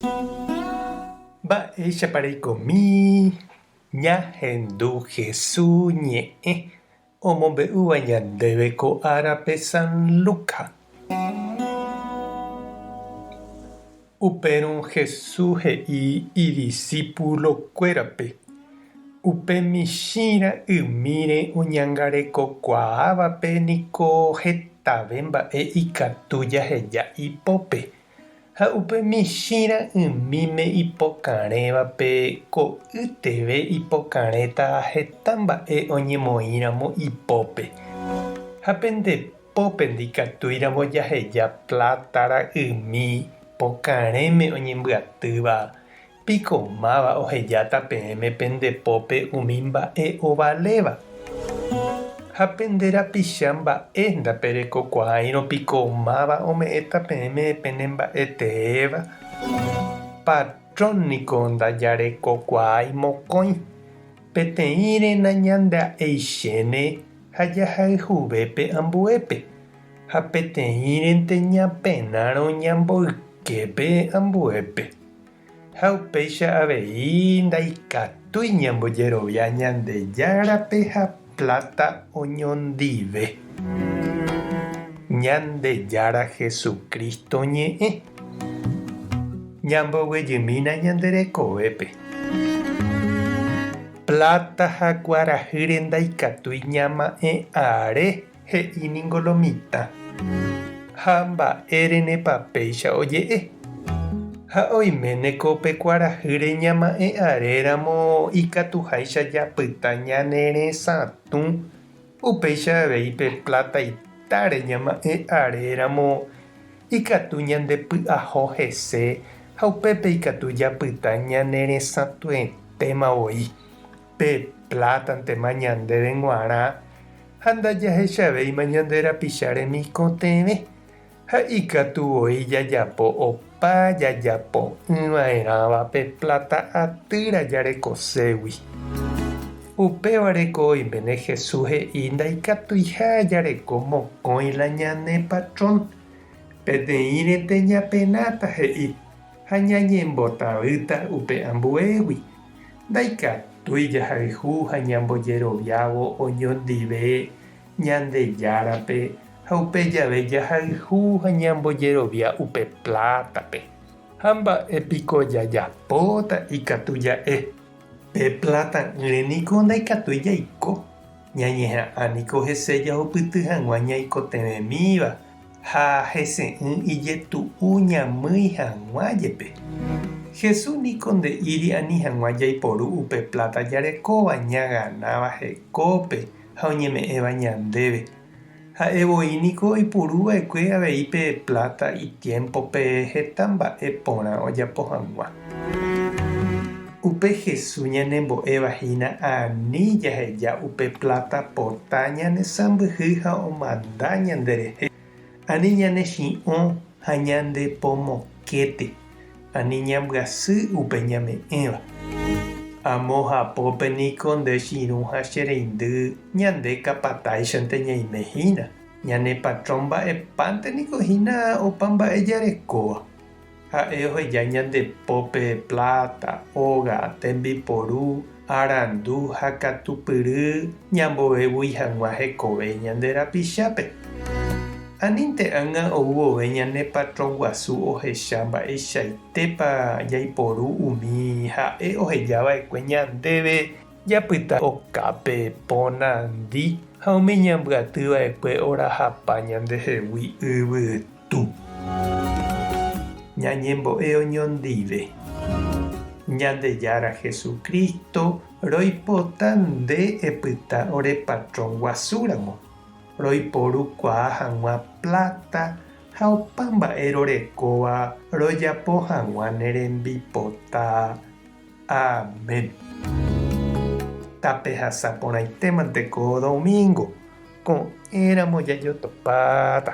Mba'éichapareikomi ñahendu Jesús ñe'ẽ omombe'úva ñandéve ko árape San Luca. Upérõ Jesús he'i idiscípulokuérape upe michĩrã ymíre oñangarekokuaávape niko hetave mba'e ikatu jaheja ipópe. Ha upe michĩrã ymíme ipokarẽvape ko yteve ipokarẽta heta mba'e oñemoĩramo ipópe. Ha pendepópe ndikatúiramo jaheja plátara ymi pokarẽme oñembyatýva piko máva ohejáta peẽme pendepópe umi mba'e ovaléva. Ha pende rapicha mba'e ndaperekokuaairõ piko máva ome'ẽta peẽme pene mba'etéva. Patrón niko ndajarekokuaái mokõi. Peteĩrena ñanda'eichéne ha jahayhuvépe ambuépe. Ha peteĩrente ñaperãrõ ñamboyképe ambuépe. Ha upéicha avei ndaikatúi ñambojerovia Ñandejárape ha plata oñondive. Ñandejára Jesucristo ñe'ẽ. Ñamboguejymína ñanderekovépe. Plata ha kuarahýre ndaikatúi ñama'ẽ'are he'i ningolomita. Ha mba'érenepa péicha oje'e. Ha oiméneko pe kuarahýre ñama'ẽ'aréramo ikatuháicha japyta ñaneresãtu upéicha avei pe plata itáre ñama'ẽ'aréramo ikatu ñandepy'aho hese ha upépe ikatu japyta ñaneresãtuetémavoi pe plátantema ñandéve g̃uarã ha ndajahechavéima ñande rapicháre mikotẽve ha ikatuvoi jajapo opa jajapo yva'erãva pe plata atýra jarekoségui. Upévareko oiméne Jesús he'i ndaikatuiha jareko mokõi la ñane patrón. Peteĩrente ñapenáta he'i ha ñañembotavýta upe ambuégui. Ndaikatúi jahayhu ha ñambojeroviávo oñondive Ñandejárape ha upe jave jahayhu ha ñambojerovia upe plátape. Ha mba'épiko jajapóta ikatu ja'e. Pe plata ýreniko ndaikatúi jaiko. Ñañeha'ãniko hese jahupyty hag̃ua ñaikotevẽmíva ha hese'ỹ ijetu'u ñamýi hag̃uájepe. Jesús niko nde'íri ani hag̃ua jaiporu upe plata jarekóva ñaganáva hekópe ha oñeme'ẽva ñandéve. Ha'evoi niko oipuruva'ekue avei pe plata itiempope heta mba'e porã ojapo hag̃ua. Upe Jesús ñanembo'evahína ani jaheja upe plata pota ñanesãmbyhy ha omanda ñanderehe. Ani ñanechi'õ ha ñandepomokéte. Ani ñambyasy upe ñame'ẽva. Amo hapópe niko ndechirũ ha chereindy ñande kapatáichante ñaimehína. Ñane patrón mba'epánte niko hína opa mba'e jarekóva. Ha'e oheja ñandepópe plata, óga, tembiporu, arandu ha katupyry ñambovevúi hag̃ua hekove ñande rapichápe. Aninte ág̃a ouvove ñane patrón guasu ohecha mba'eichaitépa jaiporu umi ha'e ohejava'ekue ñandéve japyta okápe ponandi ha umi ñambyatýva'ekue orahapa ñandehegui yvytu. Ñañembo'e oñondive. Ñandejára Jesucristo roipota nde epyta ore patrón guasúramo. Roiporukuaa hag̃ua plata ha opa mba'e rorekóva rojapo hag̃ua nerembipota. Amén. Tape hasapórãitémanteko domingo ko'ẽramo jajotopáta.